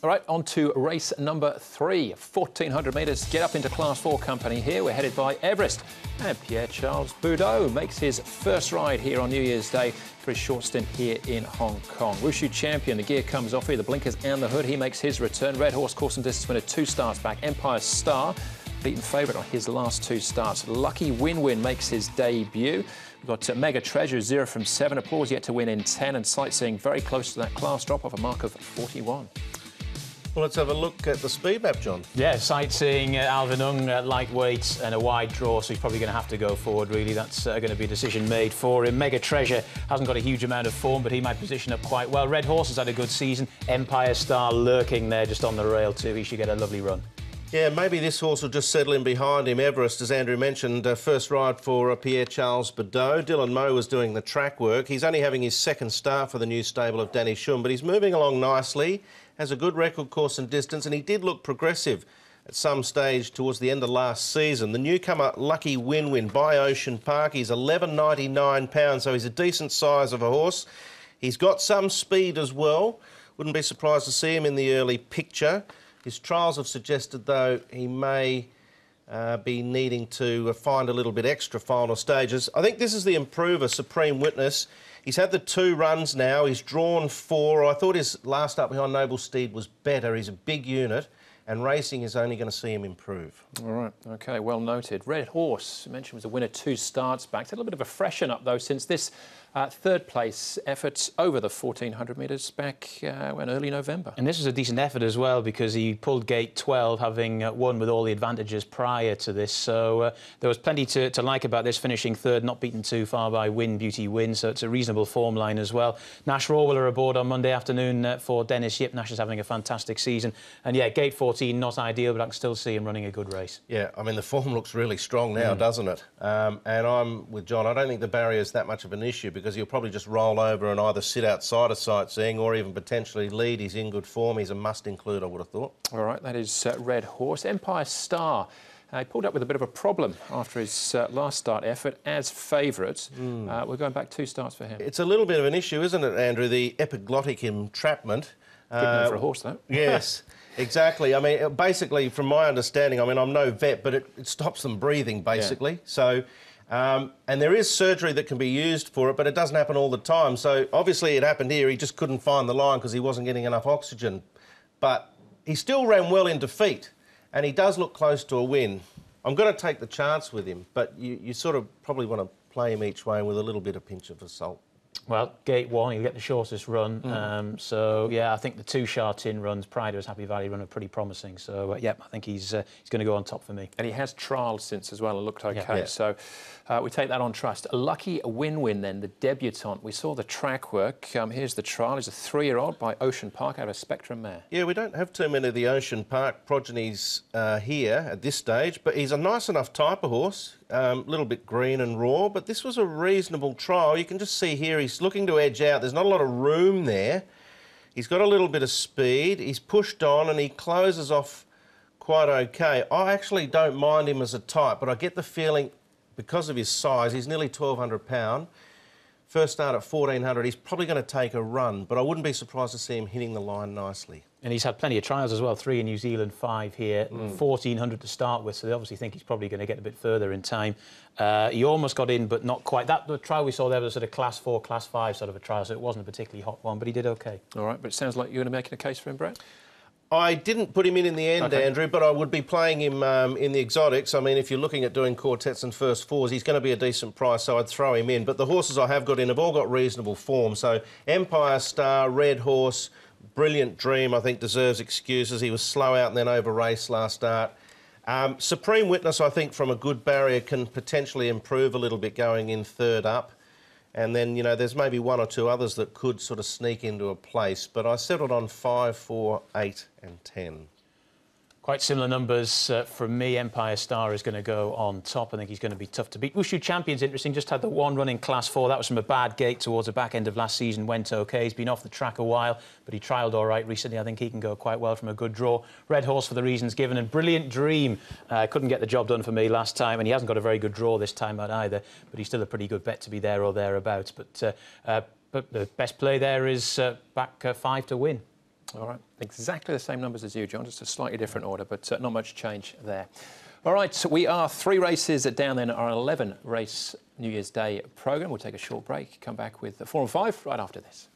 All right, on to race number 3, 1,400 metres. Get up into Class 4 company here. We're headed by Everest. And Pierre-Charles Boudot makes his first ride here on New Year's Day for his short stint here in Hong Kong. Wushu champion, the gear comes off here, the blinkers and the hood. He makes his return. Red Horse course and distance winner 2 starts back. Empire Star, beaten favourite on his last 2 starts. Lucky Win-Win makes his debut. We've got Mega Treasure, 0 from 7. Applause yet to win in 10. And Sightseeing very close to that class drop off a mark of 41. Well, let's have a look at the speed map, John. Yeah, Sightseeing, Alvin Ung, lightweight and a wide draw, so he's probably going to have to go forward, really. That's going to be a decision made for him. Mega Treasure hasn't got a huge amount of form, but he might position up quite well. Red Horse has had a good season. Empire Star lurking there just on the rail too. He should get a lovely run. Yeah, maybe this horse will just settle in behind him. Everest, as Andrew mentioned, first ride for Pierre-Charles Boudot. Dylan Moe was doing the track work. He's only having his 2nd start for the new stable of Danny Shum, but he's moving along nicely, has a good record course and distance, and he did look progressive at some stage towards the end of last season. The newcomer, Lucky Win-Win, by Ocean Park. He's 11.99 pounds, so he's a decent size of a horse. He's got some speed as well. Wouldn't be surprised to see him in the early picture. His trials have suggested, though, he may be needing to find a little bit extra final stages. I think this is the improver, Supreme Witness. He's had the 2 runs now. He's drawn 4. I thought his last up behind Noble Steed was better. He's a big unit, and racing is only going to see him improve. All right, OK, well noted. Red Horse, you mentioned, was a winner 2 starts back. It's a little bit of a freshen up, though, since this 3rd place effort over the 1,400 metres back in early November. And this was a decent effort as well, because he pulled gate 12, having won with all the advantages prior to this. So there was plenty to like about this, finishing 3rd, not beaten too far by Win Beauty Win. So it's a reasonable form line as well. Nash Rawler aboard on Monday afternoon for Dennis Yip. Nash is having a fantastic season. And yeah, gate 14, not ideal, but I can still see him running a good race. Yeah, I mean, the form looks really strong now, doesn't it? And I'm with John. I don't think the barrier is that much of an issue, because he'll probably just roll over and either sit outside of Sightseeing or even potentially lead. He's in good form. He's a must include, I would have thought. All right, that is Red Horse. Empire Star. He pulled up with a bit of a problem after his last start effort as favourite. We're going back 2 starts for him. It's a little bit of an issue, isn't it, Andrew? The epiglottic entrapment. Good name for a horse, though. Yes. Exactly. I mean, basically, from my understanding, I mean, I'm no vet, but it stops them breathing, basically. Yeah. So, and there is surgery that can be used for it, but it doesn't happen all the time. So, obviously, it happened here. He just couldn't find the line because he wasn't getting enough oxygen. But he still ran well in defeat, and he does look close to a win. I'm going to take the chance with him, but you sort of probably want to play him each way with a little bit of pinch of salt. Well, gate 1, he'll get the shortest run. So, yeah, I think the 2 Sha Tin runs prior to his Happy Valley run are pretty promising. So, yeah, I think he's going to go on top for me. And he has trialled since as well and looked OK. Yeah. So we take that on trust. Lucky Win-Win, then, the debutant. We saw the track work. Here's the trial. He's a 3-year-old by Ocean Park out of a Spectrum mare. Yeah, we don't have too many of the Ocean Park progenies here at this stage, but he's a nice enough type of horse. A little bit green and raw, but this was a reasonable trial. You can just see here he's looking to edge out. There's not a lot of room there. He's got a little bit of speed. He's pushed on and he closes off quite OK. I actually don't mind him as a type, but I get the feeling, because of his size, he's nearly 1,200 pound. First start at 1,400, he's probably going to take a run, but I wouldn't be surprised to see him hitting the line nicely. And he's had plenty of trials as well, 3 in New Zealand, 5 here, 1,400 to start with, so they obviously think he's probably going to get a bit further in time. He almost got in, but not quite. The trial we saw there was sort of Class 4, Class 5 sort of a trial, so it wasn't a particularly hot one, but he did OK. All right, but it sounds like you're going to be making a case for him, Brett? I didn't put him in the end, OK. Andrew, but I would be playing him in the exotics. I mean, if you're looking at doing quartets and first 4s, he's going to be a decent price, so I'd throw him in. But the horses I have got in have all got reasonable form. So Empire Star, Red Horse, Brilliant Dream, I think, deserves excuses. He was slow out and then over-raced last start. Supreme Witness, I think, from a good barrier, can potentially improve a little bit going in 3rd up. And then, you know, there's maybe 1 or 2 others that could sort of sneak into a place. But I settled on 5, 4, 8 and 10. Quite similar numbers from me. Empire Star is going to go on top. I think he's going to be tough to beat. Wushu Champion's interesting. Just had the 1 run in Class 4. That was from a bad gate towards the back end of last season. Went OK. He's been off the track a while, but he trialled all right recently. I think he can go quite well from a good draw. Red Horse for the reasons given. And Brilliant Dream couldn't get the job done for me last time, and he hasn't got a very good draw this time out either, but he's still a pretty good bet to be there or thereabouts. But the best play there is back 5 to win. All right, exactly the same numbers as you, John, just a slightly different order, but not much change there. All right, so we are 3 races down then, our 11-race New Year's Day programme. We'll take a short break, come back with 4 and 5 right after this.